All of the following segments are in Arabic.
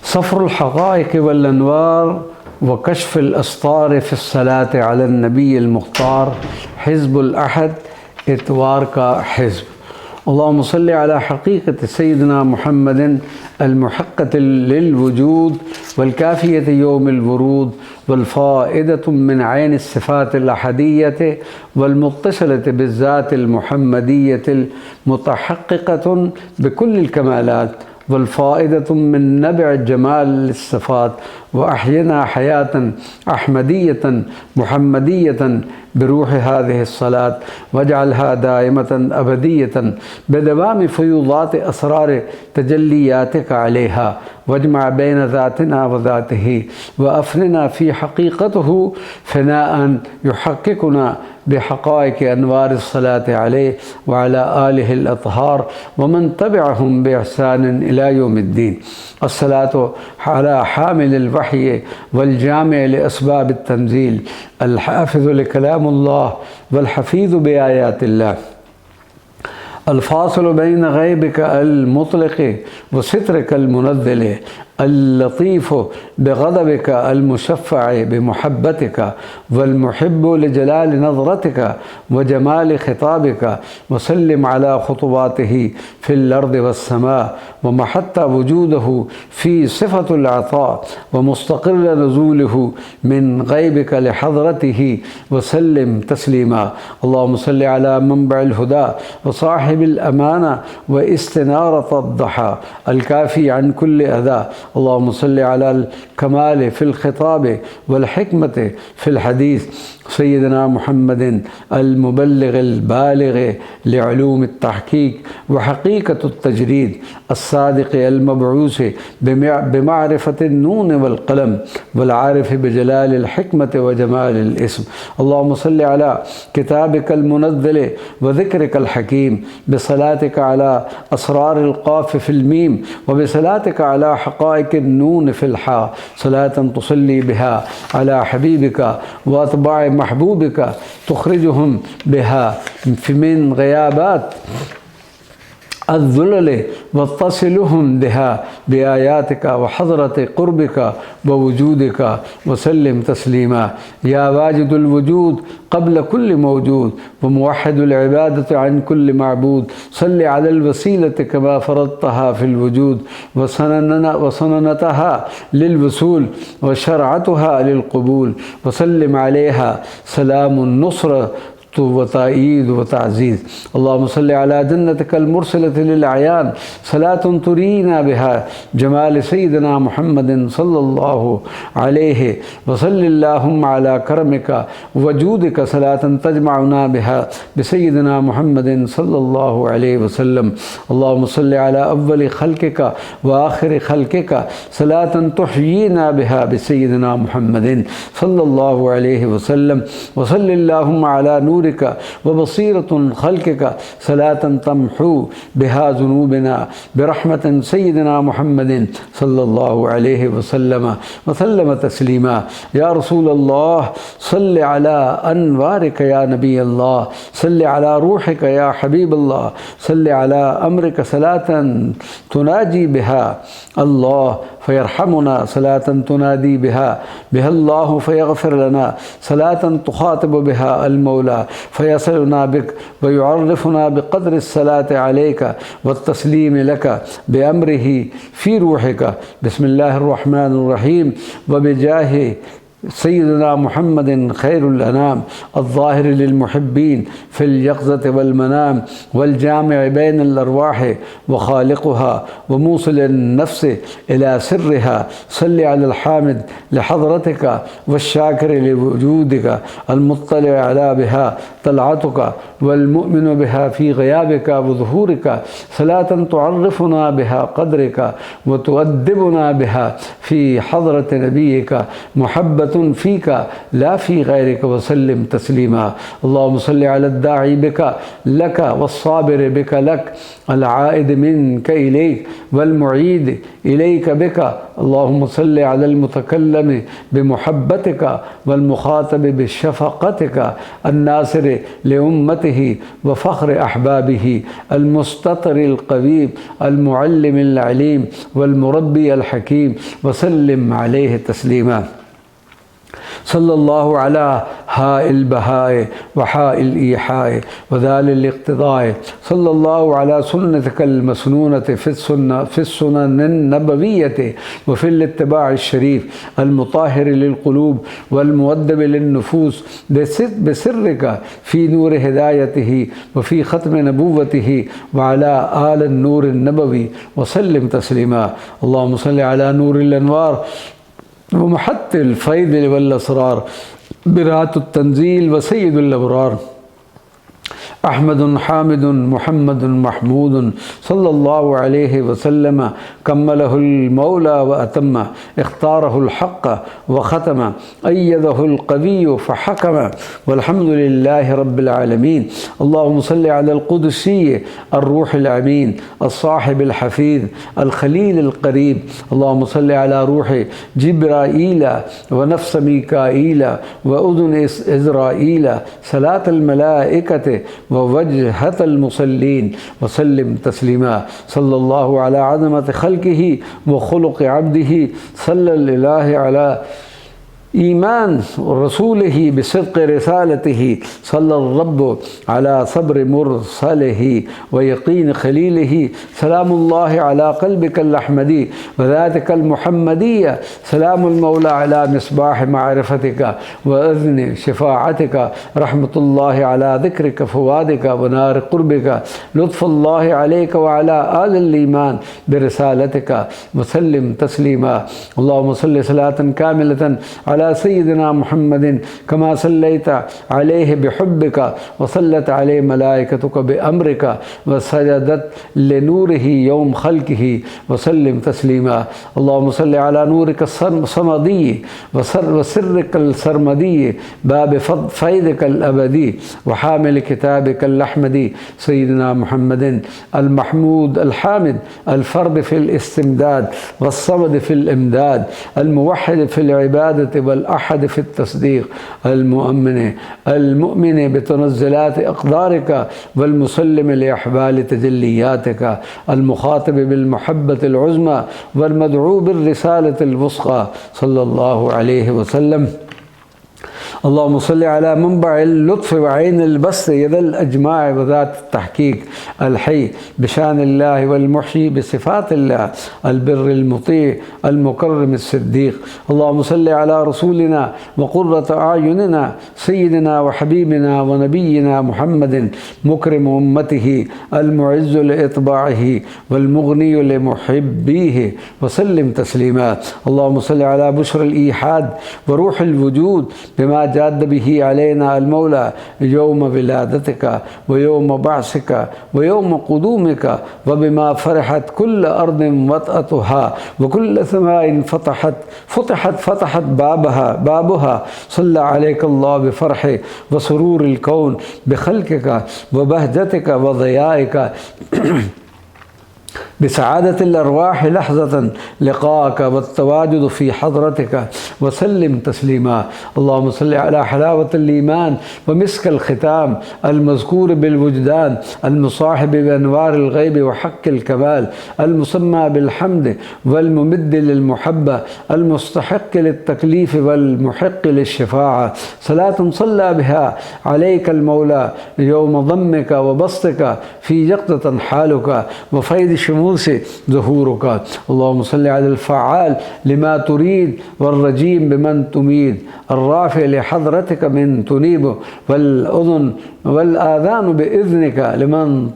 सफ़रुल हक़ाइक़ वल अनवार व कश्फ़ुल अस्तार फ़ी अस्सलात अला नबी मुख्तार हिज़्बुल अहद इतवार का हिज़्ब। अल्लाहुम्मा सल्लि अला हक़ीक़त सय्यिदना मुहम्मदिन अल मुहक़्क़क़िल लिल वजूद वल काफ़ियत यौमिल वुरूद वल फ़ाइदतु मिन ऐनिस सिफ़ातिल अहदिय्यति वल मुत्तसिलति बिज़्ज़ातिल मुहम्मदिय्यतिल मुतहक़्क़िक़तुन बिकुल्लिल कमालात वल फ़ाइदतु मिन नबअ जमालिस सिफ़ात व अहयना हयातन अहमदियतन मुहम्मदियतन बिरूह हाज़िहि सलात वजअलहा दाइमतन अबदियतन बिदवामि फ़ुयूज़ात असरार तजल्लियातिका अलैहा वजमा बैन ज़ातिना व ज़ातिही व अफ़निना फ़ी हक़ीक़तिही फ़िनाअन युहक़्क़िक़ुना बिहक़ाइक़ अनवारिस सलात अलैहि व अला आलिहिल अत्हार व मन तबिअहुम बिइहसान इला यौमिद्दीन। अस्सलातु अला हामिलिल वही वल जामिअ लिअस्बाबित तंज़ील अल हाफ़िज़ु लिकलामिल्लाह वल हफ़ीज़ु बिआयातिल्लाह अल फ़ासिलु बैन ग़ैबिका अल मुतलक़ व सित्रका अल मुनज़्ज़ल अल लतीफ़ु बिग़ज़बिका अल मुशफ़्फ़अ बिमुहब्बतिका वल मुहिब्बु लिजलाल नज़रतिका व जमाल ख़िताबिका व सल्लिम अला ख़ुतवातिही फ़िल अर्दि वस्समा व महत्ता वजूदहु फ़ी सिफ़तिल अता व मुस्तक़िर्र नुज़ूलिहु मिन ग़ैबिका लिहज़रतिही व सल्लिम तस्लीमा। अल्लाहुम्मा सल्लि अला मनबअल हुदा व साहिबिल अमाना व इस्तिनारतिद दुहा अल काफ़ी अन कुल्लि अज़ा। अल्लाहुम्मा सल्लि अलल कमाल फ़िल ख़िताब वल हिकमत फ़िल हदीस सय्यदना मुहम्मदिन अल मुबल्लिग़िल बालिग़ लिउलूमित तहक़ीक़ व हक़ीक़तुत तजरीद अस्सादिक़ अल मबऊस बिमारिफ़तिन नून वल क़लम वल आरिफ़ बिजलालिल हिकमत व जमालिल इस्म। अल्लाहुम्मा सल्लि अला किताबिकल मुनज़्ज़ल व ज़िक्रिकल हकीम बिसलातिका अला असरारिल क़ाफ़ फ़िल मीम व बिसलातिका अला हक़ाइक़िन नून फ़िल हा सलातन तुसल्ली बिहा अला हबीबिका व अतबाए महबूबिका तुखरिजुहुम बिहा मिन ग़याबात अज़्ज़ुलल व तसिलुहुम बिहा बिआयातिका व हज़रत क़ुर्बिका व वजूदिका व सल्लिम तस्लीमा। या वाजिदुल वजूद क़ब्ल कुल्लि मौजूद व मुवह्हिदुल इबादति अन कुल्लि माबूद सल्लि अलल वसीलति कमा फ़रज़तहा फ़िल वजूद व सननतहा लिल वसूल व शरअतहा लिल क़बूल व सल्लिम अलैहा सलामुन नुस्र व ताईद व ताज़ीज़। अल्लाहुम्मा सल्लि अला जन्नतिकल मुरसलति लिल अयान सलातुन तुरीना बिहा जमाल सय्यिदना मुहम्मदिन सल्लल्लाहु अलैहि व सल्लल्लाहुम्मा अला करमिका वजूदिका सलातन तजमअना बिहा बिसय्यिदना मुहम्मदिन सल्लल्लाहु अलैहि वसल्लम। अल्लाहुम्मा सल्लि अला अव्वलि खल्क़िका व आखिरि खल्क़िका सलातन तुहयीना बिहा बिसय्यिदना मुहम्मदिन सल्लल्लाहु अलैहि वसल्लम व सल्लल्लाहुम्मा अला नूर व बसीरतुन खल्क़िका सलातन तमहू बिहा ज़ुनूबिना बिरहमतिन सय्यिदिना मुहम्मदिन सल्लल्लाहु अलैहि वसल्लम व सल्लम तस्लीमा। या रसूलल्लाह सल्लि अला अनवारिका या नबी अल्लाह सल्लि अला रूहिका या हबीबल्लाह सल्लि अला अम्रिका सलातन तुनाजी बिहा अल्लाह फ़यरहमुना सलातन तुनादी बिहा बिहल्लाहु फ़यग़फ़िर लना सलातन तुख़ातिबु बिहा अल मौला फ़यसलुना बिक व युअर्रिफ़ुना बिक़द्रिस सलाति अलैका व तस्लीम लका बिअम्रिही फ़ी रूहिका बिस्मिल्लाहिर रहमानिर रहीम व बिजाहि सय्यिदना मुहम्मदिन खैरुल अनाम अज़्ज़ाहिर लिल मुहिब्बीन फ़िल यक़ज़त वल मनाम वल जामिअ बैनल अरवाह व ख़ालिक़ुहा व मूसिलिन नफ़्स इला सिर्रिहा सल्लि अलल हामिद लिहज़रतिका व शाकिर लिवजूदिका अल मुत्तलि अला बिहा तलअतुका वल मुअमिनु बिहा फ़ी ग़याबिका व ज़ुहूरिका सलातन तुअर्रिफ़ुना बिहा क़द्रिका व तुअद्दिबुना बिहा फ़ी हज़रति नबिय्यिका मुहब्बत محبة فيك لا في غيرك وسلم تسليما اللهم صل على الداعي بك لك والصابر بك لك العائد منك إليك والمعيد إليك بك اللهم صل على المتكلم بمحبتك والمخاطب بشفقتك الناصر لأمته وفخر أحبابه المستطر القويم المعلم العليم والمربي الحكيم وسلم عليه تسليما صلى الله على هاء البهاء وحاء الإيحاء وذال الاقتضاء صلى الله على سنتك المسنونة في السنن النبوية وفي الاتباع الشريف المطهر للقلوب والمؤدب للنفوس بسرك في نور هدايته وفي ختم نبوته وعلى آل النور النبوي وسلم تسليما اللهم صل على نور الأنوار ومحط الفيض والأسرار برات التنزيل وسيد الأبرار أحمد حامد محمد محمود صلى الله عليه وسلم كمله المولى وأتم اختاره الحق وختم أيده القوي فحكم والحمد لله رب العالمين اللهم صل على القدسي الروح الأمين الصاحب الحفيظ الخليل القريب اللهم صل على روح جبرائيل ونفس ميكائيل وأذن إزرائيل صلاة الملائكة ووجهة المصلين وسلم تسليما صلى الله على عظمة خلقه وخلق عبده صلى الله على إيمان رسوله بصدق رسالته صلى الرب على صبر مرسله ويقين خليله سلام الله على قلبك الأحمدي وذاتك المحمدية سلام المولى على مصباح معرفتك وأذن شفاعتك رحمة الله على ذكرك فوادك ونار قربك لطف الله عليك وعلى آل الإيمان برسالتك وسلم تسليما اللهم صل صلاة كاملة على سيدنا محمد كما صليت عليه بحبك وصلت عليه ملائكتك بأمرك وسجدت لنوره يوم خلقه وسلم تسليما اللهم صل على نورك الصمدي وسرك السرمدي باب فيضك الأبدي وحامل كتابك الأحمدي سيدنا محمد المحمود الحامد الفرد في الاستمداد والصمد في الإمداد الموحد في العبادة والأحد في التصديق المؤمن بتنزلات أقدارك والمسلم لأحوال تجلياتك المخاطب بالمحبة العظمى والمدعو بالرسالة الوسطى صلى الله عليه وسلم اللهم صل على منبع اللطف وعين البسط يد الأجماع وذات التحقيق الحي بشان الله والمحيي بصفات الله البر المطيع المكرم الصديق اللهم صل على رسولنا وقرة أعيننا سيدنا وحبيبنا ونبينا محمد مكرم أمته المعز لإطباعه والمغني لمحبيه وسلم تسليما اللهم صل على بشر الإيحاد وروح الوجود بما جاد به علينا المولى يوم ولادتك ويوم بعثك ويوم قدومك وبما فرحت كل أرض وطأتها وكل سماء فتحت بابها صلى عليك الله بفرح وسرور الكون بخلقك وبهجتك وضيائك بسعادة الأرواح لحظة لقاءك والتواجد في حضرتك وسلم تسليما اللهم صل على حلاوة الإيمان ومسك الختام المذكور بالوجدان المصاحب بأنوار الغيب وحق الكمال المسمى بالحمد والممد للمحبة المستحق للتكليف والمحق للشفاعة صلاة صلى بها عليك المولى يوم ضمك وبسطك في يقظة حالك وفيض شموس ظهورك اللهم صل على الفعال لما تريد والرجيم بمن تميد الرافع لحضرتك من تنيب والأذن والآذان بإذنك لمن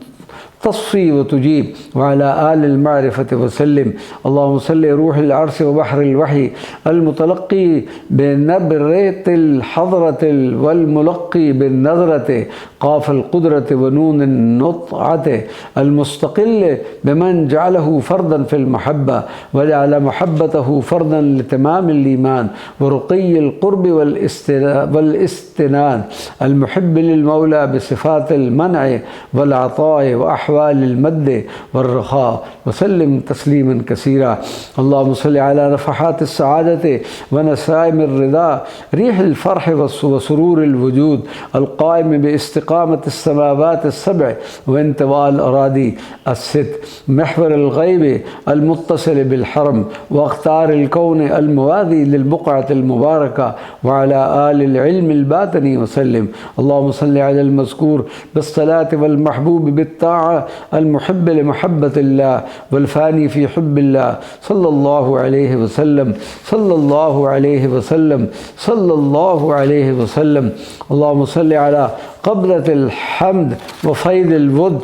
تصفي وتجيب وعلى آل المعرفة وسلم. اللهم صل روح العرش وبحر الوحي المتلقي بنبرة الحضرة والملقي بالنظرة قاف القدرة ونون النطعة المستقل بمن جعله فردا في المحبة وجعل محبته فردا لتمام الإيمان ورقي القرب والاستنان المحب للمولى بصفات المنع والعطاء وأحوال المد والرخاء وسلم تسليما كثيرا. اللهم صل على نفحات السعادة ونسائم الرضا ريح الفرح وسرور الوجود القائم باستقامة السماوات السبع وانتواء الأراضي الست محور الغيب المتصل بالحرم واختار الكون الموازي للبقعة المباركة وعلى آل العلم الباطني وسلم. اللهم صل على المذكور بالصلاة والمحبوب بالطاعة المحب لمحبة الله والفاني في حب الله صلى الله عليه وسلم صلى الله عليه وسلم صلى الله عليه وسلم. اللهم صل على قبضة الحمد وفيض الود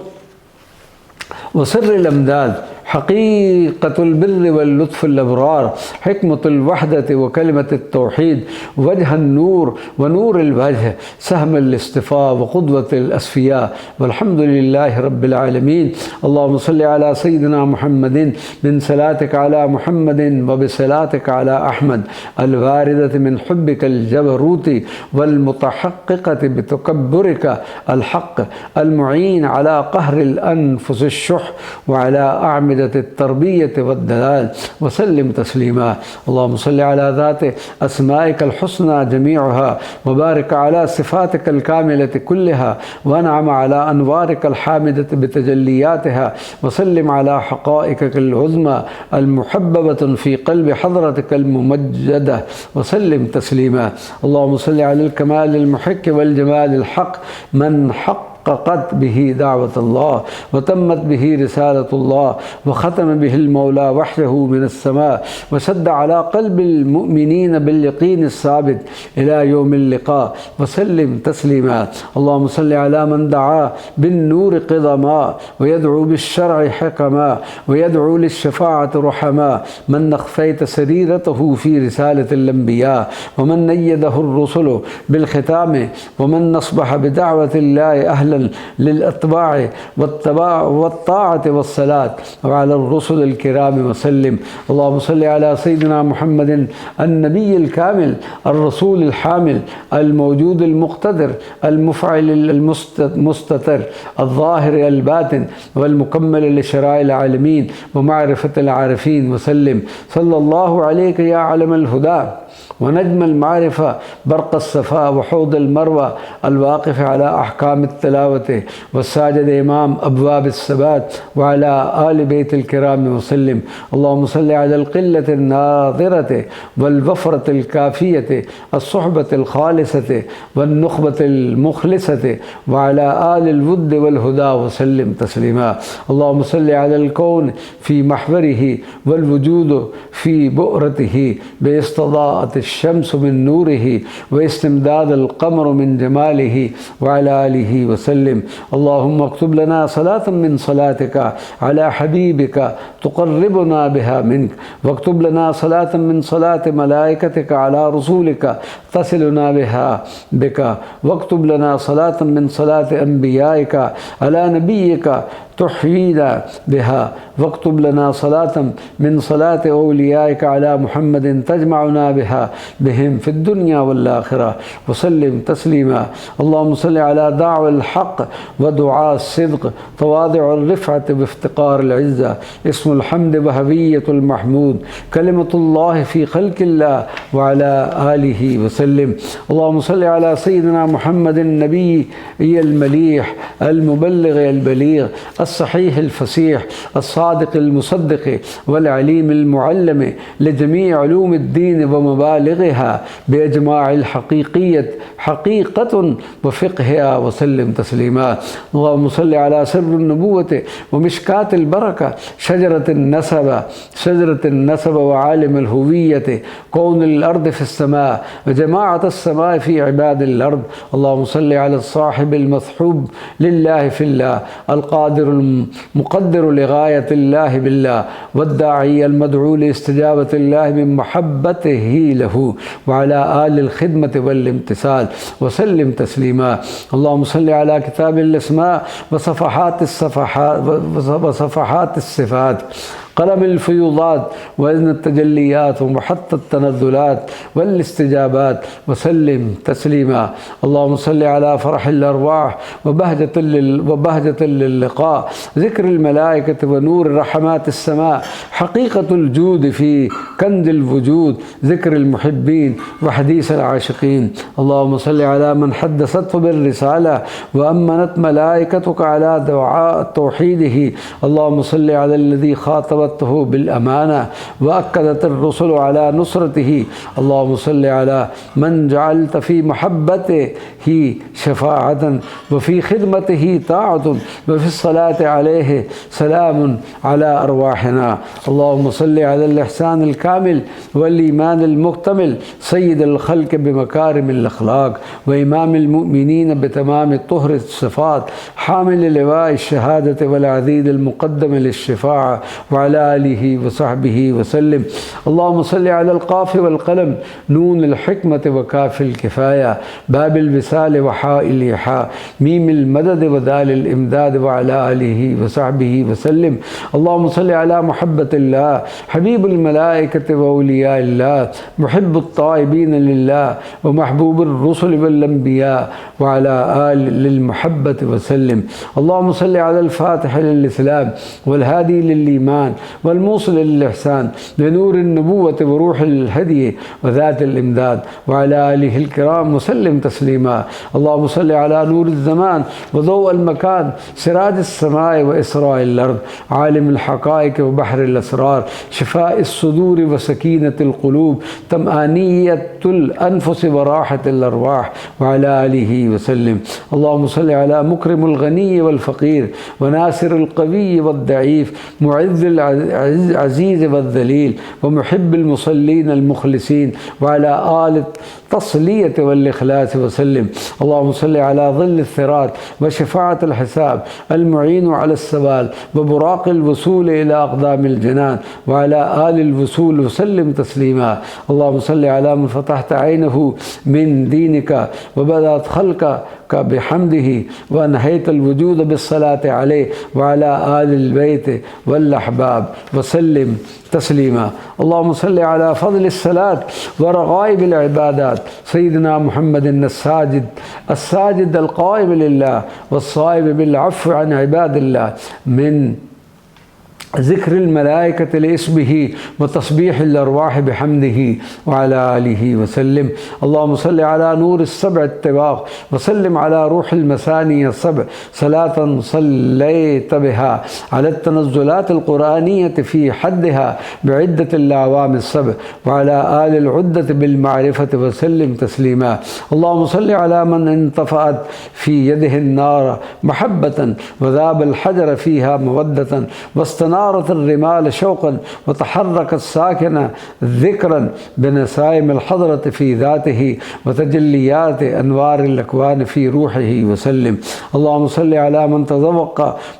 وسر الأمداد حقيقة البر واللطف الأبرار حكمة الوحدة وكلمة التوحيد وجه النور ونور الوجه سهم الاصطفاء وقدوة الأصفياء والحمد لله رب العالمين. اللهم صل على سيدنا محمد من صلاتك على محمد وبصلاتك على أحمد الواردة من حبك الجبروت والمتحققة بتكبرك الحق المعين على قهر الأنفس الشح وعلى أعمدة التربية والدلال وسلم تسليما. اللهم صل على ذات أسمائك الحسنى جميعها وبارك على صفاتك الكاملة كلها وانعم على أنوارك الحامدة بتجلياتها وسلم على حقائقك العظمى المحببة في قلب حضرتك الممجدة وسلم تسليما. اللهم صل على الكمال المحق والجمال الحق من حققت به دعوة الله وتمت به رسالة الله وختم به المولى وحيه من السماء وسد على قلب المؤمنين باليقين الثابت إلى يوم اللقاء وسلم تسليما. اللهم صل على من دعا بالنور قضما ويدعو بالشرع حكما ويدعو للشفاعة رحما من أخفيت سريرته في رسالة الأنبياء ومن نيده الرسل بالختام ومن أصبح بدعوة الله أهلا للاتباع والطاعة والصلاة وعلى الرسل الكرام وسلم. اللهم صل على سيدنا محمد النبي الكامل الرسول الحامل الموجود المقتدر المفعل المستتر الظاهر الباطن والمكمل لشرائع العالمين ومعرفة العارفين وسلم. صلى الله عليك يا علم الهدى ونجم المعرفة برق الصفاء وحوض المروى الواقف على أحكام التلاوة والساجد إمام أبواب الثبات وعلى آل بيت الكرام وسلم. اللهم صل على القلة الناظرة والوفرة الكافية الصحبة الخالصة والنخبة المخلصة وعلى آل الود والهدى وسلم تسليما. اللهم صل على الكون في محوره والوجود في بؤرته باستضاءة الشمس من نوره واستمداد القمر من جماله وعلى آله وسلم. اللهم اكتب لنا صلاة من صلاتك على حبيبك تقربنا بها منك واكتب لنا صلاة من صلاة ملائكتك على رسولك تصلنا بها بك واكتب لنا صلاة من صلاة أنبيائك على نبيك تحيينا بها واكتب لنا صلاة من صلاة أوليائك على محمد تجمعنا بهم في الدنيا والآخرة وسلم تسليما. اللهم صل على داعي الحق ودعاء الصدق تواضع الرفعة بافتقار العزة اسم الحمد وهوية المحمود كلمة الله في خلق الله وعلى آله وسلم. اللهم صل على سيدنا محمد النبي المليح المبلغ البليغ الصحيح الفصيح الصادق المصدق والعليم المعلم لجميع علوم الدين ومبالغها بإجماع الحقيقية حقيقة وفقهها وسلم تسليما. اللهم صل على سر النبوة ومشكاة البركة شجرة النسب وعالم الهوية كون الأرض في السماء وجماعة السماء في عباد الأرض. اللهم صل على الصاحب المصحوب لله في الله القادر المقدر لغاية الله بالله، والداعي المدعو لاستجابة الله من محبته له، وعلى آل الخدمة والامتثال، وسلم تسليما. اللهم صل على كتاب الأسماء وصفحات الصفات، قلم الفيوضات وإذن التجليات ومحط التنزلات والاستجابات، وسلم تسليما. اللهم صل على فرح الأرواح وبهجة للقاء، ذكر الملائكة ونور رحمات السماء، حقيقة الجود في كنز الوجود، ذكر المحبين وحديث العاشقين. اللهم صل على من حدثته بالرسالة وأمنت ملائكتك على دعاء توحيده. اللهم صل على الذي خاطبته بالأمانة وأكدت الرسل على نصرته. اللهم صل على من جعلت في محبته شفاعة وفي خدمته طاعة وفي الصلاة عليه سلام على أرواحنا. اللهم صل على الإحسان الكامل والإيمان المكتمل، سيد الخلق بمكارم الأخلاق وإمام المؤمنين بتمام طهر الصفات، حامل لواء الشهادة والعزيز المقدم للشفاعة، وعلى آله وصحبه وسلم. اللهم صل على القاف والقلم، نون الحكمة وكاف الكفاية، باب الوصال وحاء الإيحاء، ميم المدد ودال الإمداد، وعلى آله وصحبه وسلم. اللهم صل على محبة الله، حبيب الملائكة وأولياء الله، محب الطائبين لله ومحبوب الرسل والأنبياء، وعلى آل للمحبة وسلم. اللهم صل على الفاتح للإسلام والهادي للإيمان والموصل للإحسان، لنور النبوة وروح الهدي وذات الإمداد، وعلى آله الكرام وسلم تسليما. اللهم صل على نور الزمان وضوء المكان، سراج السماء وإسراء الأرض، عالم الحقائق وبحر الأسرار، شفاء الصدور وسكينة القلوب، طمأنينة الأنفس وراحة الأرواح، وعلى آله وسلم. اللهم صل على مكرم الغني والفقير، وناصر القوي والضعيف، معز العزيز والذليل، ومحب المصلين المخلصين، وعلى آل التصلية والإخلاص وسلم. اللهم صل على ظل الثرات وشفاعة الحساب، المعين على السبال وبراق الوصول إلى أقدام الجنان، وعلى آل الوصول وسلم تسليما. اللهم صل على من فتحت عينه من دينك وبدأت خلقك بحمده، وأنهيت الوجود بالصلاة عليه وعلى آل البيت والأحباب، وسلم تسليما. اللهم صل على فضل الصلاة ورغائب العبادات، سيدنا محمد الساجد القائم لله والصائب بالعفو عن عباد الله، من ذكر الملائكة لاسمه وتصبيح الأرواح بحمده، وعلى آله وسلم. اللهم صل على نور السبع الطباق، وسلم على روح المساني السبع، صلاة صليت بها على التنزلات القرآنية في حدها بعدة الأعوام السبع، وعلى آل العدة بالمعرفة، وسلم تسليما. اللهم صل على من انطفأت في يده النار محبة، وذاب الحجر فيها مودة، واستنارت الرمال شوقا، وتحركت ساكنة ذكرا بنسائم الحضرة في ذاته، وتجليات أنوار الأكوان في روحه، وسلم. اللهم صل على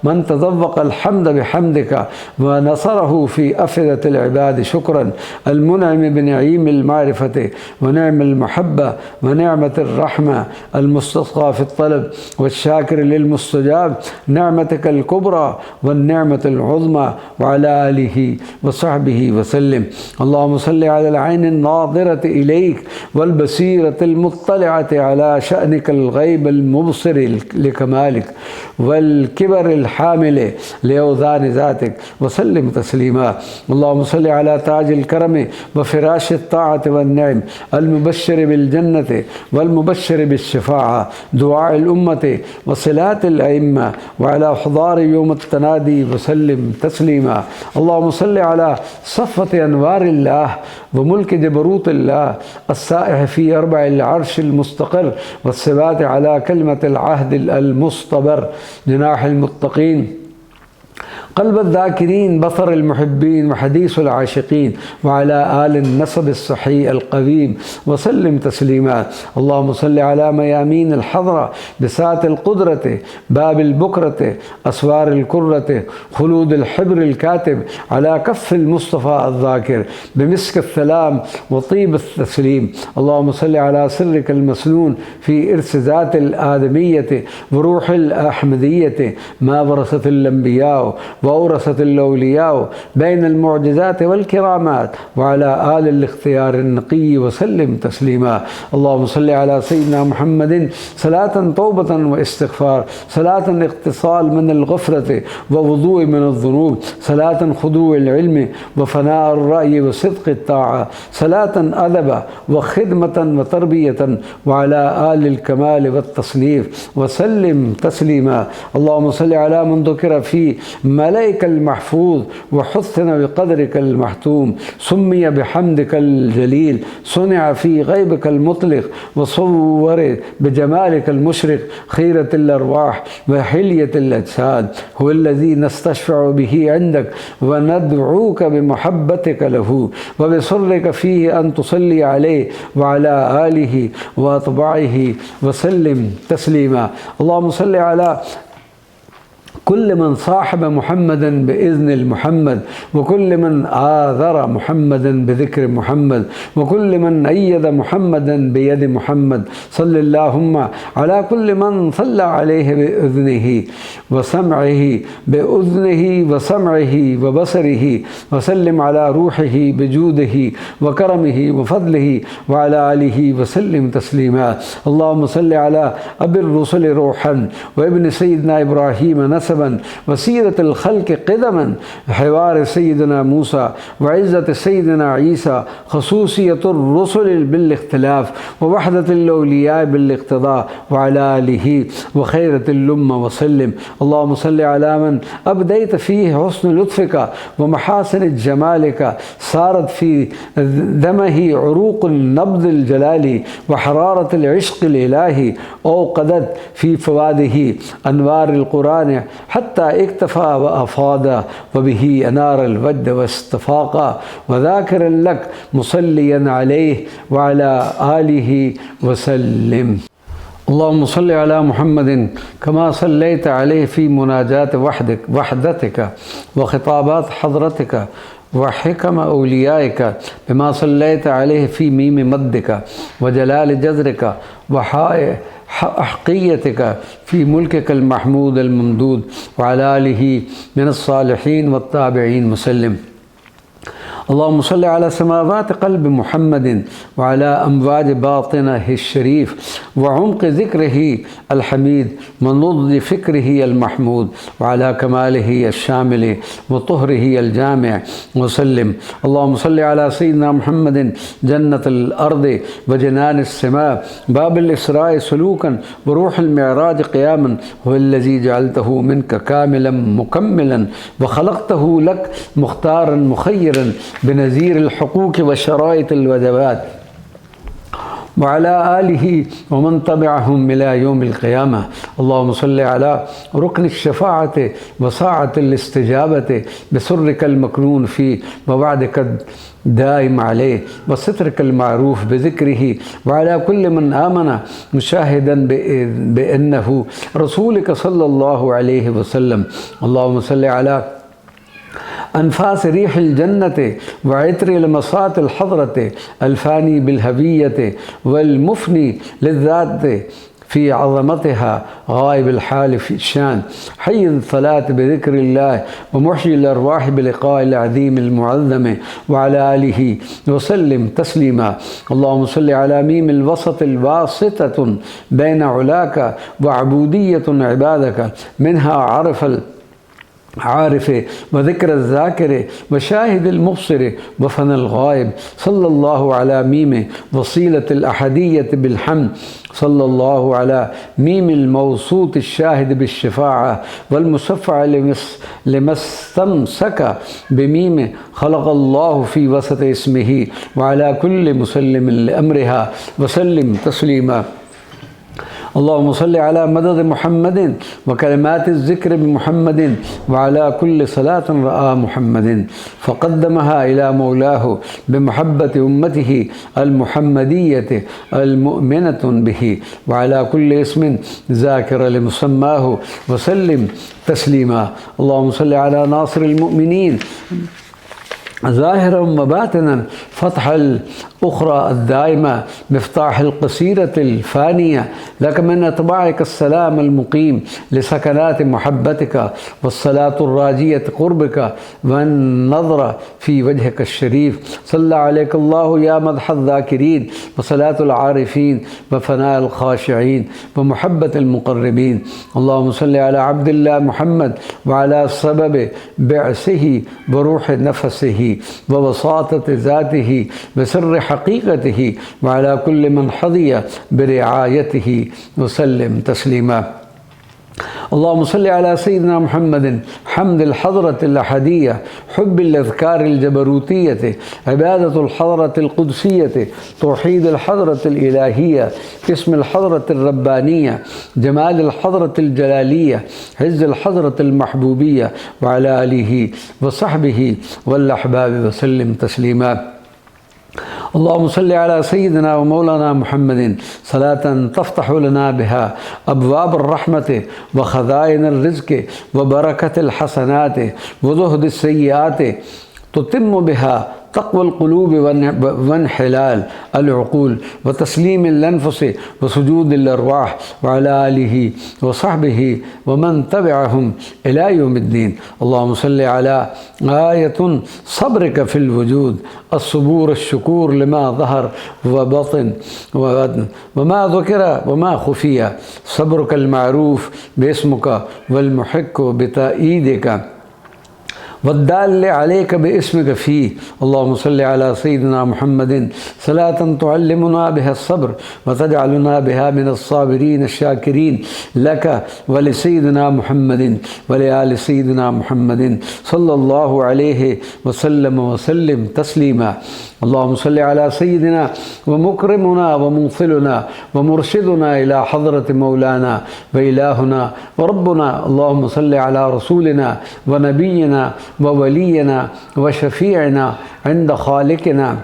من تذوق الحمد بحمدك ونصره في أفئدة العباد شكرا، المنعم بنعيم المعرفة ونعم المحبة ونعمة الرحمة، المستسقى في الطلب والشاكر للمستجاب، نعمتك الكبرى والنعمة العظمى، وعلى آله وصحبه وسلم. اللهم صل على العين الناظرة إليك والبصيرة المطلعة على شأنك الغيب المبصر لكمالك، والكبر الحامل لأوزان ذاتك، وسلم تسليما. اللهم صل على تاج الكرم وفراش الطاعة والنعم، المبشر بالجنة والمبشر بالشفاعة، دعاء الأمة وصلاة الأئمة، وعلى حضار يوم التنادي، وسلم تسليما. اللهم صل على صفة أنوار الله وملك جبروت الله، السائح في أربع العرش المستقر، والثبات على كلمة العهد المصطبر، جناح المتقين، قلب الذاكرين، بصر المحبين، وحديث العاشقين، وعلى آل النسب الصحي القويم، وسلم تسليما. اللهم صل على ميامين الحضرة، بساط القدرة، باب البكرة، أسوار الكرة، خلود الحبر الكاتب، على كف المصطفى الذاكر، بمسك السلام وطيب التسليم. اللهم صل على سرك المسنون في إرث ذات الآدمية وروح الأحمدية، ما ورثت الأنبياء وأورثت الأولياء بين المعجزات والكرامات، وعلى آل الاختيار النقي، وسلم تسليما. اللهم صل على سيدنا محمد صلاة توبة واستغفار، صلاة اغتسال من الغفرة ووضوء من الذنوب، صلاة خضوع العلم وفناء الرأي وصدق الطاعة، صلاة أدب وخدمة وتربية، وعلى آل الكمال والتصنيف، وسلم تسليما. اللهم صل على من ذكر في ملائك المحفوظ وحثنا بقدرك المحتوم، سمي بحمدك الجليل، صنع في غيبك المطلق، وصور بجمالك المشرق، خيرة الأرواح وحلية الأجساد، هو الذي نستشفع به عندك وندعوك بمحبتك له، وبسرك فيه أن تصلي عليه وعلى آله وأطباعه، وسلم تسليما. اللهم صل على كل من صاحب محمدا بإذن المحمد، وكل من آذر محمدا بذكر محمد، وكل من أيد محمدا بيد محمد. صل اللهم على كل من صلى عليه بإذنه وسمعه وبصره، وسلم على روحه بجوده وكرمه وفضله، وعلى آله وسلم تسليما. اللهم صل على أبي الرسل روحا، وابن سيدنا إبراهيم نسبا، وسيرة الخلق قدما، حوار سيدنا موسى، وعزة سيدنا عيسى، خصوصية الرسل بالاختلاف، ووحدة الأولياء بالاقتضاء، وعلى آله وخيرة الأمة، وسلم. اللهم صل على من أبديت فيه حسن لطفك ومحاسن جمالك، صارت في دمه عروق النبض الجلالي وحرارة العشق الإلهي، أوقدت في فواده أنوار القرآن حتى اكتفى وأفاض، وبه أنار الود واستفاق، وذاكرا لك مصليا عليه وعلى آله وسلم. اللهم صل على محمد كما صليت عليه في مناجات وحدتك وخطابات حضرتك وحكم أوليائك، بما صليت عليه في ميم مدك وجلال جذرك وحقيتك في ملكك المحمود الممدود، وعلى آله من الصالحين والتابعين، وسلم. اللهم صل على سماوات قلب محمد وعلى أمواج باطنه الشريف وعمق ذكره الحميد ونضج فكره المحمود، وعلى كماله الشامل وطهره الجامع، وسلم. اللهم صل على سيدنا محمد جنة الأرض وجنان السماء، باب الإسراء سلوكا وروح المعراج قياما، هو الذي جعلته منك كاملا مكملا، وخلقته لك مختارا مخيرا بنذير الحقوق وشرائط الوجبات، وعلى آله ومن تبعهم إلى يوم القيامة. اللهم صل على ركن الشفاعة وساعة الاستجابة، بسرك المكنون فيه ووعدك دائم عليه، وسترك المعروف بذكره، وعلى كل من آمن مشاهدا بأنه رسولك صلى الله عليه وسلم. اللهم صل على أنفاس ريح الجنة وعطر لمصات الحضرة، الفاني بالهوية والمفني للذات في عظمتها، غائب الحال في الشان، حي الصلاة بذكر الله، ومحيي الأرواح بلقاء العظيم المعظم، وعلى آله وسلم تسليما. اللهم صل على ميم الوسط الواسطة بين علاك وعبودية عبادك، منها عارف وذكر الذاكر وشاهد المبصر وفن الغائب، صلى الله على ميم وصيلة الأحدية بالحمد، صلى الله على ميم الموصوت الشاهد بالشفاعة والمشفع لما استمسك بميم خلق الله في وسط اسمه، وعلى كل مسلم لأمرها، وسلم تسليما. اللهم صل على مدد محمد وكلمات الذكر بمحمد وعلى كل صلاة رأى محمد فقدمها إلى مولاه بمحبة أمته المحمدية المؤمنة به وعلى كل اسم ذاكر لمسماه وسلم تسليما. اللهم صل على ناصر المؤمنين ظاهرا وباطنا فتح الأخرى الدائمة مفتاح القصيرة الفانية لك من أتباعك السلام المقيم لسكنات محبتك والصلاة الراجية قربك والنظرة في وجهك الشريف. صلى عليك الله يا مدح الذاكرين وصلاة العارفين وفناء الخاشعين ومحبة المقربين. اللهم صل على عبد الله محمد وعلى سبب بعثه وروح نفسه ووساطة ذاته وسر حقيقته وعلى كل من حظي برعايته وسلم تسليما. اللهم صل على سيدنا محمد حمد الحضرة الأحدية حب الأذكار الجبروتية عبادة الحضرة القدسية توحيد الحضرة الإلهية اسم الحضرة الربانية جمال الحضرة الجلالية عز الحضرة المحبوبية وعلى آله وصحبه والأحباب وسلم تسليما. اللهم صل على سيدنا ومولانا محمد صلاة تفتح لنا بها أبواب الرحمة وخزائن الرزق وبركة الحسنات وزهد السيئات تتم بها تقوى القلوب وانحلال العقول وتسليم الأنفس وسجود الأرواح وعلى آله وصحبه ومن تبعهم إلى يوم الدين. اللهم صل على آية صبرك في الوجود الصبور الشكور لما ظهر وبطن وما ذكر وما خفي صبرك المعروف باسمك والمحق بتأييدك والدال عليك باسمك فيه. اللهم صل على سيدنا محمد صلاة تعلمنا بها الصبر وتجعلنا بها من الصابرين الشاكرين لك ولسيدنا محمد ولآل سيدنا محمد صلى الله عليه وسلم وسلم تسليما. اللهم صل على سيدنا ومكرمنا وموصلنا ومرشدنا إلى حضرة مولانا وإلهنا وربنا. اللهم صل على رسولنا ونبينا وولينا وشفيعنا عند خالقنا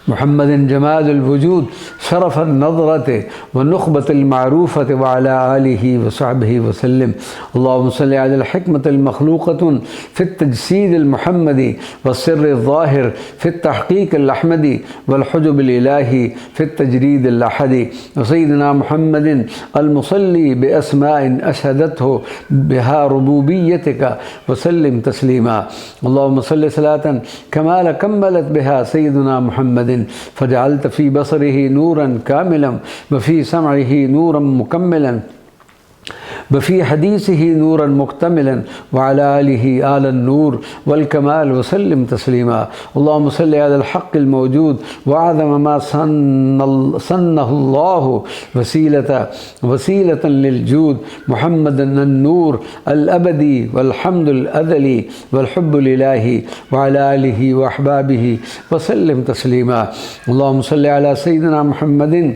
محمد جمال الوجود شرف النظرة والنخبة المعروفة وعلى آله وصحبه وسلم. اللهم صل على الحكمة المخلوقة في التجسيد المحمدي والسر الظاهر في التحقيق الأحمدي والحجب الإلهي في التجريد الأحدي وسيدنا محمد المصلي بأسماء أشهدته بها ربوبيتك وسلم تسليما. اللهم صل صلاة كمال كملت بها سيدنا محمد فجعلت في بصره نورا كاملا وفي سمعه نورا مكملا وفي حديثه نورا مكتملا وعلى آله آل النور والكمال وسلم تسليما. اللهم صل على الحق الموجود وأعظم ما صنه الله وسيلة للجود محمد النور الأبدي والحمد الأذلي والحب الإلهي وعلى آله وأحبابه وسلم تسليما. اللهم صل على سيدنا محمد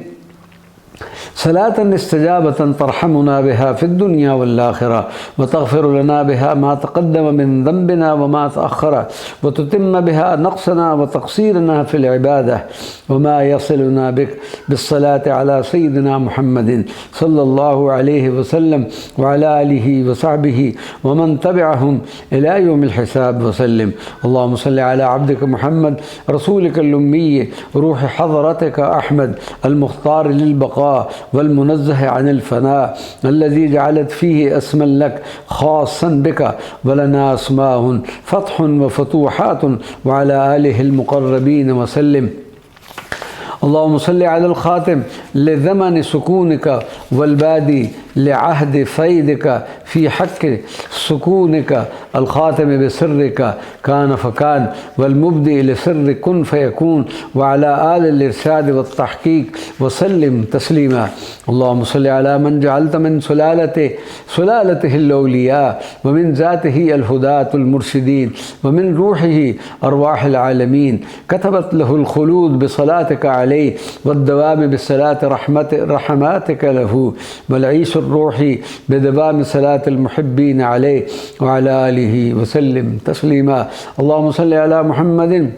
صلاة استجابة ترحمنا بها في الدنيا والآخرة وتغفر لنا بها ما تقدم من ذنبنا وما تأخر وتتم بها نقصنا وتقصيرنا في العبادة وما يصلنا بك بالصلاة على سيدنا محمد صلى الله عليه وسلم وعلى آله وصحبه ومن تبعهم إلى يوم الحساب وسلم. اللهم صل على عبدك محمد رسولك الأمي روح حضرتك أحمد المختار للبقاء والمنزه عن الفناء الذي جعلت فيه اسما لك خاصا بك ولنا أسماء فتح وفتوحات وعلى آله المقربين وسلم. اللهم صل على الخاتم لزمن سكونك والبادي لعهد فيدك في حق سكونك الخاتم بسرك كان فكان والمبدئ لسر كن فيكون وعلى آل الإرشاد والتحقيق وسلم تسليما. اللهم صل على من جعلت من سلالته الأولياء ومن ذاته الهداة المرشدين ومن روحه أرواح العالمين، كتبت له الخلود بصلاتك عليه والدوام بالصلاة رحماتك له، والعيش الروحي بدوام صلاة المحبين عليه وعلى آله وسلم تسليما. اللهم صل على محمد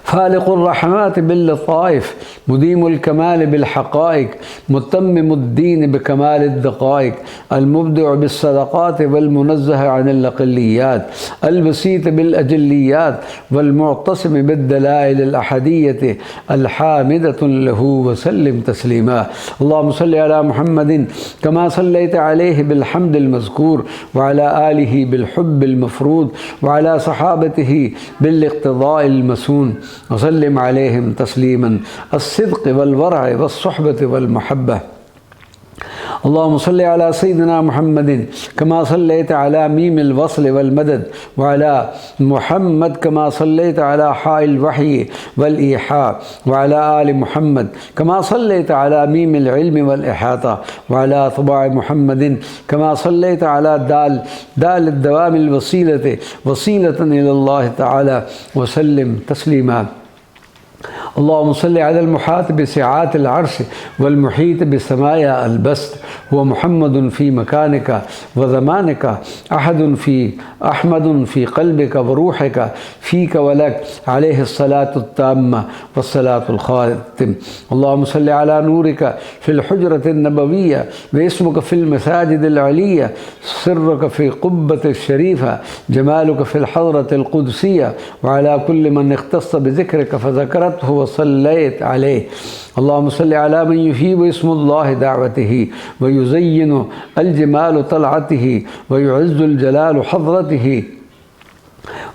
فالق الرحمات باللطائف مديم الكمال بالحقائق متمم الدين بكمال الدقائق المبدع بالصدقات والمنزه عن الأقليات البسيط بالأجليات والمعتصم بالدلائل الأحدية الحامدة له وسلم تسليما. اللهم صل على محمد كما صليت عليه بالحمد المذكور وعلى آله بالحب المفروض وعلى صحابته بالاقتضاء المسون وسلم عليهم تسليما الصدق والورع والصحبة والمحبة. اللهم صل على سيدنا محمد كما صليت على ميم الوصل والمدد وعلى محمد كما صليت على حاء الوحي والإيحاء وعلى آل محمد كما صليت على ميم العلم والإحاطة وعلى طباع محمد كما صليت على دال الدوام الوسيلة وسيلة إلى الله تعالى وسلم تسليما. اللهم صل على المحاط بسعات العرش والمحيط بسمايا البسط هو محمد في مكانك وزمانك أحمد في قلبك وروحك فيك ولك عليه الصلاة التامة والصلاة الخاتم. اللهم صل على نورك في الحجرة النبوية واسمك في المساجد العلية سرك في قبة الشريفة جمالك في الحضرة القدسية وعلى كل من اختص بذكرك فذكرته وصليت عليه. اللهم صل على من يفيد اسم الله دعوته ويزين الجمال طلعته ويعز الجلال حضرته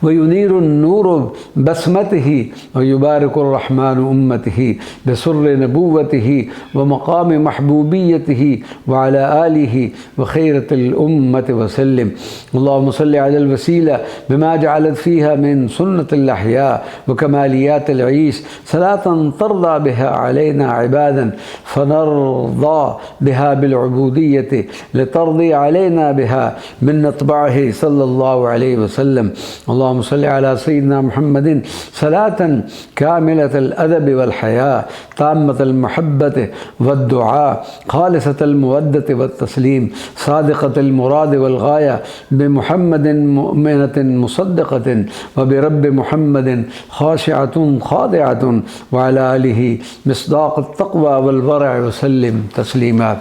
وينير النور بسمته ويبارك الرحمن أمته بسر نبوته ومقام محبوبيته وعلى آله وخيرة الأمة وسلم. اللهم صل على الوسيلة بما جعلت فيها من سنة الأحياء وكماليات العيش صلاة ترضى بها علينا عبادا فنرضى بها بالعبودية لترضي علينا بها من نطبعه صلى الله عليه وسلم. اللهم صل على سيدنا محمد صلاة كاملة الأدب والحياء تامة المحبة والدعاء خالصة المودة والتسليم صادقة المراد والغاية بمحمد مؤمنة مصدقة وبرب محمد خاشعة خاضعة وعلى آله مصداق التقوى والورع وسلم تسليما.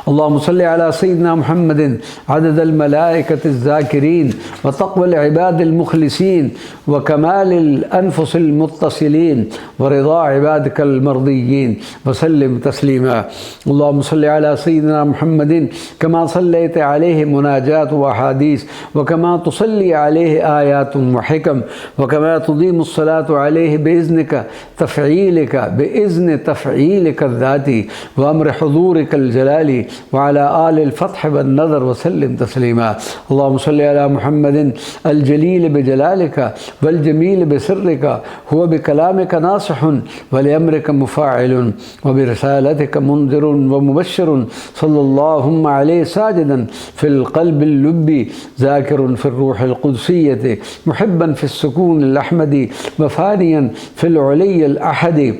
اللهم صل على سيدنا محمد عدد الملائكة الذاكرين وتقوى العباد المخلصين وكمال الأنفس المتصلين ورضا عبادك المرضيين وسلم تسليما. اللهم صل على سيدنا محمد كما صليت عليه مناجات وأحاديث وكما تصلي عليه آيات وحكم وكما تديم الصلاة عليه بإذن تفعيلك الذاتي وأمر حضورك الجلالي وعلى آل الفتح والنذر وسلم تسليما. اللهم صل على محمد الجليل بجلالك والجميل بسرك هو بكلامك ناصح ولأمرك مفاعل وبرسالتك منذر ومبشر صلى اللهم عليه ساجدا في القلب اللبي ذاكر في الروح القدسية محبا في السكون الأحمدي وفانيا في العلي الأحدي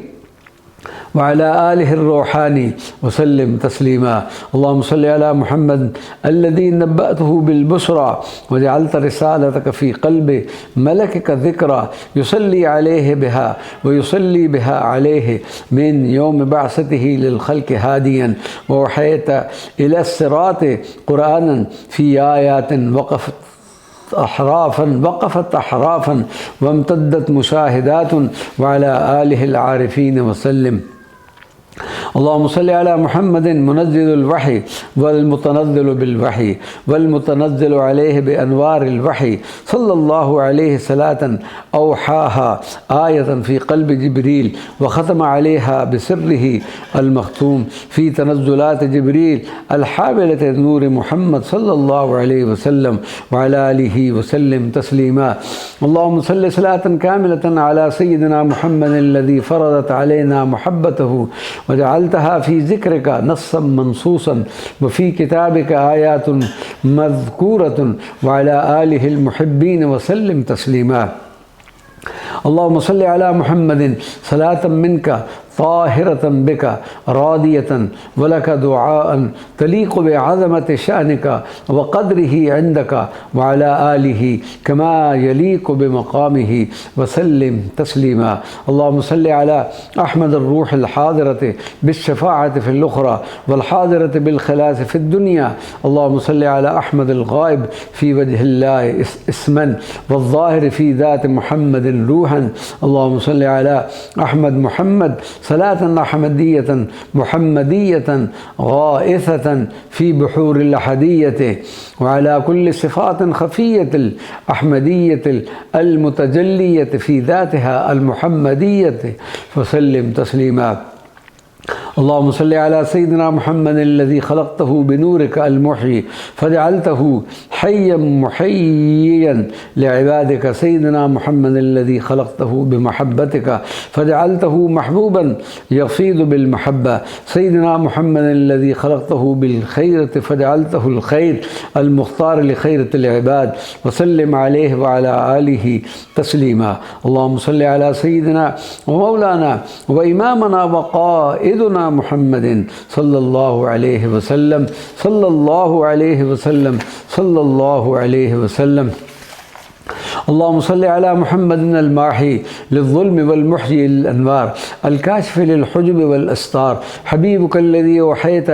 وعلى آله الروحاني وسلم تسليما. اللهم صل على محمد الذي نبأته بالبشرى وجعلت رسالتك في قلب ملكك ذكرى يصلي عليه بها ويصلي بها عليه من يوم بعثته للخلق هاديا ووحيت إلى الصراط قرآنا في آيات وقفت أحرافا وامتدت مشاهدات وعلى آله العارفين وسلم. اللهم صل على محمد منزل الوحي والمتنزل بالوحي والمتنزل عليه بأنوار الوحي صلى الله عليه صلاة أوحاها آية في قلب جبريل وختم عليها بسره المختوم في تنزلات جبريل الحاملة نور محمد صلى الله عليه وسلم وعلى آله وسلم تسليما. اللهم صل صلاة كاملة على سيدنا محمد الذي فرضت علينا محبته وجعلتها في ذكرك نصا منصوصا وفي كتابك آيات مذكورة وعلى آله المحبين وسلم تسليما. اللهم صل على محمد صلاة منك طاهرة بك راضية ولك دعاء تليق بعظمة شأنك وقدره عندك وعلى آله كما يليق بمقامه وسلم تسليما. اللهم صل على أحمد الروح الحاضرة بالشفاعة في الأخرى والحاضرة بالخلاص في الدنيا. اللهم صل على أحمد الغائب في وجه الله اسما والظاهر في ذات محمد روحا. اللهم صل على أحمد محمد صلاة أحمدية محمدية غائثة في بحور الأحدية وعلى كل صفات خفية الأحمدية المتجلية في ذاتها المحمدية وسلم تسليما. اللهم صل على سيدنا محمد الذي خلقته بنورك المحيي فجعلته حيا محييا لعبادك. سيدنا محمد الذي خلقته بمحبتك فجعلته محبوبا يفيض بالمحبة. سيدنا محمد الذي خلقته بالخيرة فجعلته الخير المختار لخيرة العباد وسلم عليه وعلى آله تسليما. اللهم صل على سيدنا ومولانا وإمامنا وقائدنا محمد صلى الله عليه وسلم صلى الله عليه وسلم صلى الله عليه وسلم. اللهم صل على محمد الماحي للظلم والمحيي للأنوار الكاشف للحجب والأستار حبيبك الذي وحيت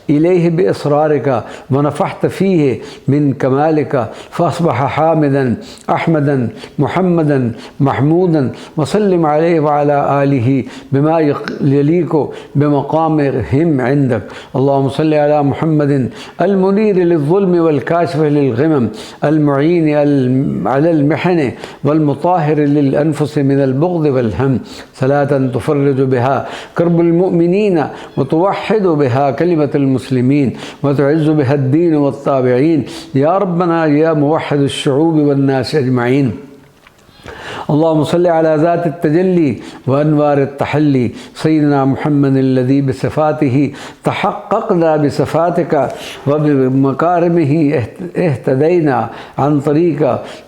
إليه بإصرارك ونفحت فيه من كمالك فأصبح حامدا أحمدا محمدا محمودا وسلم عليه وعلى آله بما يليق بمقامهم عندك. اللهم صل على محمد المنير للظلم والكاشف للغمم المعين على المحن والمطهر للأنفس من البغض والهم صلاة تفرج بها كرب المؤمنين وتوحد بها كلمة المسلمين وتعز بها الدين والطابعين يا ربنا يا موحد الشعوب والناس أجمعين. اللهم صل على ذات التجلي وأنوار التحلي سيدنا محمد الذي بصفاته تحققنا بصفاتك وبمكارمه اهتدينا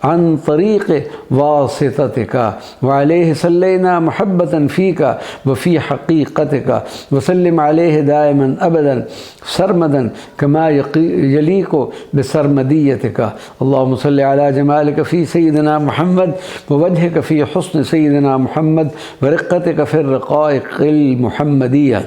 عن طريق واسطتك وعليه صلينا محبة فيك وفي حقيقتك وسلم عليه دائما أبدا سرمدا كما يليق بسرمديتك. اللهم صل على جمالك في سيدنا محمد ووجهك في حسن سيدنا محمد ورقتك في الرقائق المحمدية.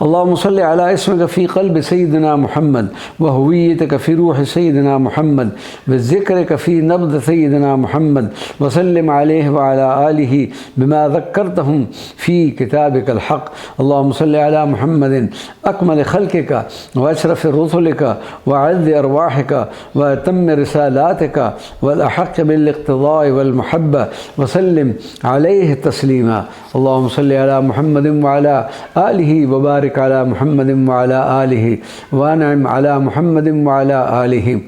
اللهم صل على اسمك في قلب سيدنا محمد وهويتك في روح سيدنا محمد وذكرك في نبض سيدنا محمد وسلم عليه وعلى آله بما ذكرتهم في كتابك الحق. اللهم صل على محمد أكمل خلقك وأشرف رسلك وأعز أرواحك وأتم رسالاتك والأحق بالاقتضاء والمحبة وسلم عليه تسليما. اللهم صل على محمد وعلى آله وبارك على محمد وعلى آله وأنعم على محمد وعلى آله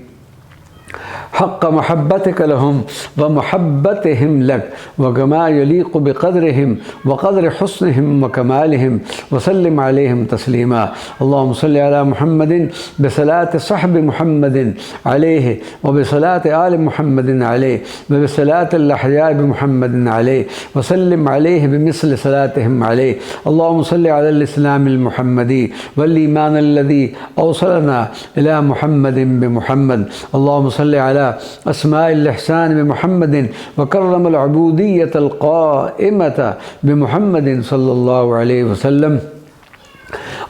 حق محبتك لهم ومحبتهم لك وكما يليق بقدرهم وقدر حسنهم وكمالهم وسلم عليهم تسليما. اللهم صل على محمد بصلاة صحب محمد عليه وبصلاة آل محمد عليه وبصلاة الأحياء بمحمد عليه وسلم عليه بمثل صلاتهم عليه. اللهم صل على الإسلام المحمدي والإيمان الذي أوصلنا إلى محمد بمحمد. اللهم صل على أسماء الإحسان بمحمد وكرم العبودية القائمة بمحمد صلى الله عليه وسلم.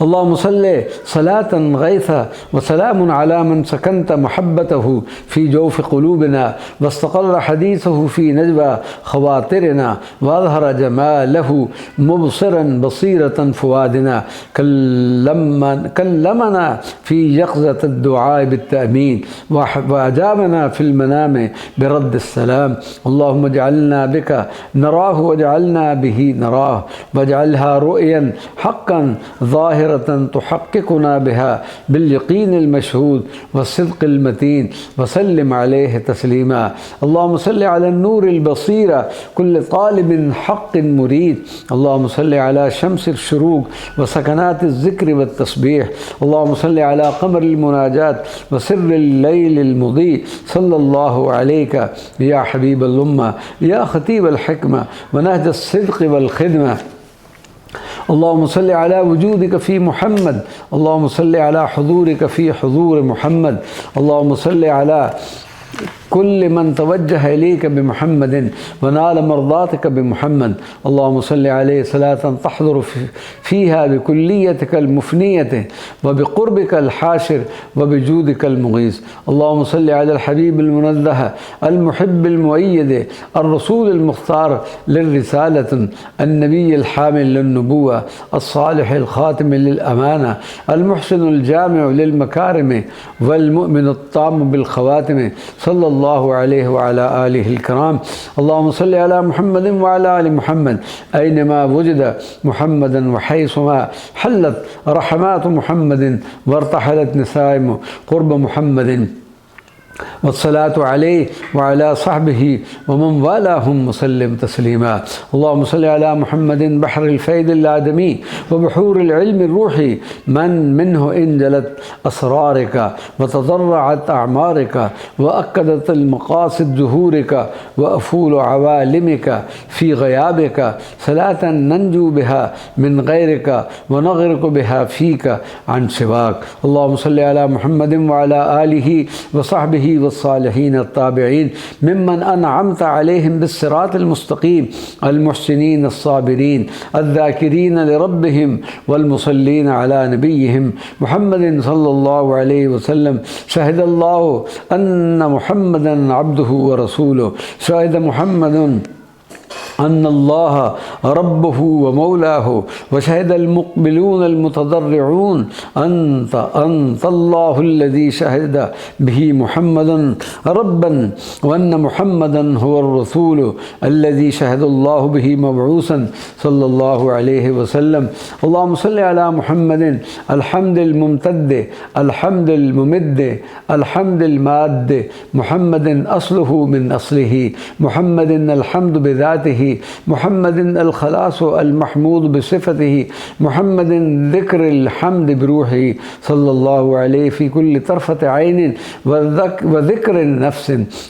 اللهم صل صلاة غيثا وسلام على من سكنت محبته في جوف قلوبنا واستقر حديثه في نجوى خواطرنا وأظهر جماله مبصرا بصيرة فؤادنا كلمنا في يقظة الدعاء بالتأمين وأجابنا في المنام برد السلام. اللهم اجعلنا بك نراه واجعلنا به نراه واجعلها رؤيا حقا ظاهرة تحققنا بها باليقين المشهود والصدق المتين وسلم عليه تسليما. اللهم صل على النور البصير كل طالب حق مريد. اللهم صل على شمس الشروق وسكنات الذكر والتسبيح. اللهم صل على قمر المناجات وسر الليل المضيء. صلى الله عليك يا حبيب الأمة يا خطيب الحكمة ونهج الصدق والخدمة. اللهم صل على وجودك في محمد. اللهم صل على حضورك في حضور محمد. اللهم صل على كل من توجه إليك بمحمد ونال مرضاتك بمحمد. اللهم صل عليه صلاة تحضر فيها بكليتك المفنية وبقربك الحاشر وبجودك المغيث. اللهم صل على الحبيب المنزه المحب المؤيد الرسول المختار للرسالة النبي الحامل للنبوة الصالح الخاتم للأمانة المحسن الجامع للمكارم والمؤمن الطام بالخواتم صلى الله عليه وعلى آله الكرام. اللهم صل على محمد وعلى آل محمد أينما وجد محمدا وحيثما حلت رحمات محمد وارتحلت نسائم قرب محمد. والصلاة عليه وعلى صحبه ومن والاهم وسلم تسليما. اللهم صل على محمد بحر الفيض الآدمي وبحور العلم الروحي من منه انجلت أسرارك وتضرعت أعمارك وأكدت المقاصد جهورك وأفول عوالمك في غيابك صلاة ننجو بها من غيرك ونغرق بها فيك عن سواك. اللهم صل على محمد وعلى آله وصحبه والصالحين التابعين ممن أنعمت عليهم بالصراط المستقيم المحسنين الصابرين الذاكرين لربهم والمصلين على نبيهم محمد صلى الله عليه وسلم. شهد الله أن محمدا عبده ورسوله. شهد محمد أن الله ربه ومولاه. وشهد المقبلون المتضرعون أنت الله الذي شهد به محمدا ربا وأن محمدا هو الرسول الذي شهد الله به مبعوثا صلى الله عليه وسلم. اللهم صل على محمد الحمد الممتد الحمد الممد الحمد الماد محمد أصله من أصله محمد الحمد بذاته محمد الخلاص المحمود بصفته محمد ذكر الحمد بروحه صلى الله عليه في كل طرفة عين وذكر النفس.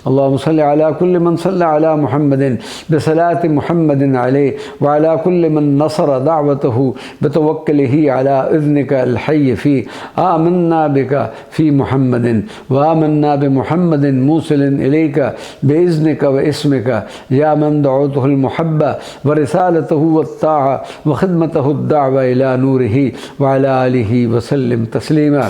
اللهم صل على كل من صلى على محمد بصلاة محمد عليه وعلى كل من نصر دعوته بتوكله على إذنك الحي فيه. آمنا بك في محمد وآمنا بمحمد موصل إليك بإذنك واسمك يا من دعوته المحبة ورسالته والطاعة وخدمته الدعوة إلى نوره وعلى آله وسلم تسليما.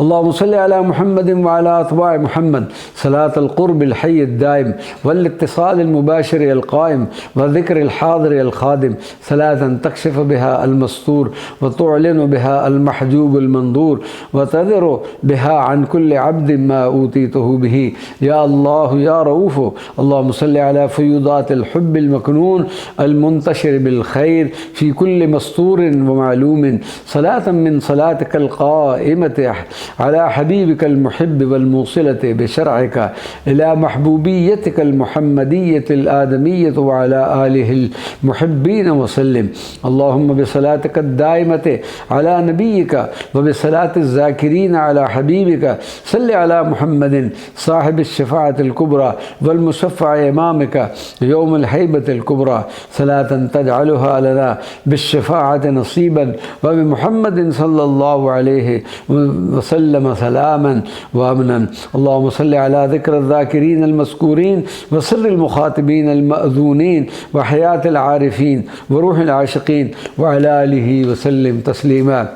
اللهم صل على محمد وعلى أتباع محمد صلاة القرب الحي الدائم والاتصال المباشر القائم والذكر الحاضر الخادم صلاة تكشف بها المستور وتعلن بها المحجوب المنظور وتذر بها عن كل عبد ما أوتيته به يا الله يا رؤوف. اللهم صل على فيوضات الحب المكنون المنتشر بالخير في كل مستور ومعلوم صلاة من صلاتك القائمة على حبيبك المحب والموصلة بشرعك إلى محبوبيتك المحمدية الآدمية وعلى آله المحبين وسلم. اللهم بصلاتك الدائمة على نبيك وبصلاة الذاكرين على حبيبك صل على محمد صاحب الشفاعة الكبرى والمشفع إمامك يوم الهيبة الكبرى صلاة تجعلها لنا بالشفاعة نصيبا وبمحمد صلى الله عليه وسلم وسلم سلاما وأمنا. اللهم صل على ذكر الذاكرين المذكورين وسر المخاطبين المأذونين وحياة العارفين وروح العاشقين وعلى آله وسلم تسليما.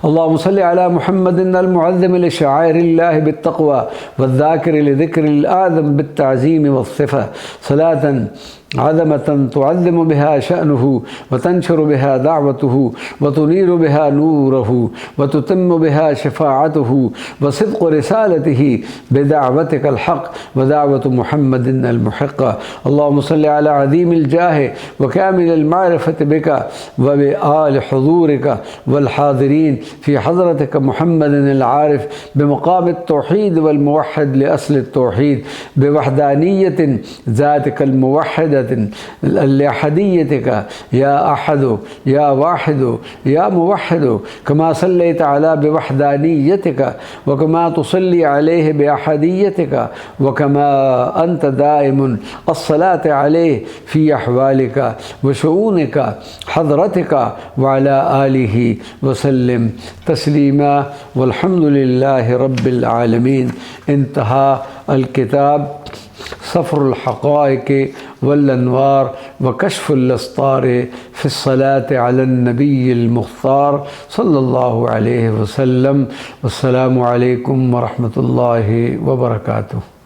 اللهم صل على محمد المعظم لشعائر الله بالتقوى والذاكر لذكر الآدم بالتعظيم والصفة، صلاة عظمة تعظم بها شأنه وتنشر بها دعوته وتنير بها نوره وتتم بها شفاعته وصدق رسالته بدعوتك الحق ودعوة محمد المحقة. اللهم صل على عظيم الجاه وكامل المعرفة بك وبآل حضورك والحاضرين في حضرتك محمد العارف بمقام التوحيد والموحد لأصل التوحيد بوحدانية ذاتك الموحدة لأحديتك يا أحد يا واحد يا موحد، كما صليت على بوحدانيتك وكما تصلي عليه بأحديتك وكما أنت دائم الصلاة عليه في أحوالك وشؤونك حضرتك وعلى آله وسلم تسليما. والحمد لله رب العالمين. انتهى الكتاب صفر الحقائق والأنوار وكشف الأسطار في الصلاة على النبي المختار صلى الله عليه وسلم. والسلام عليكم ورحمة الله وبركاته.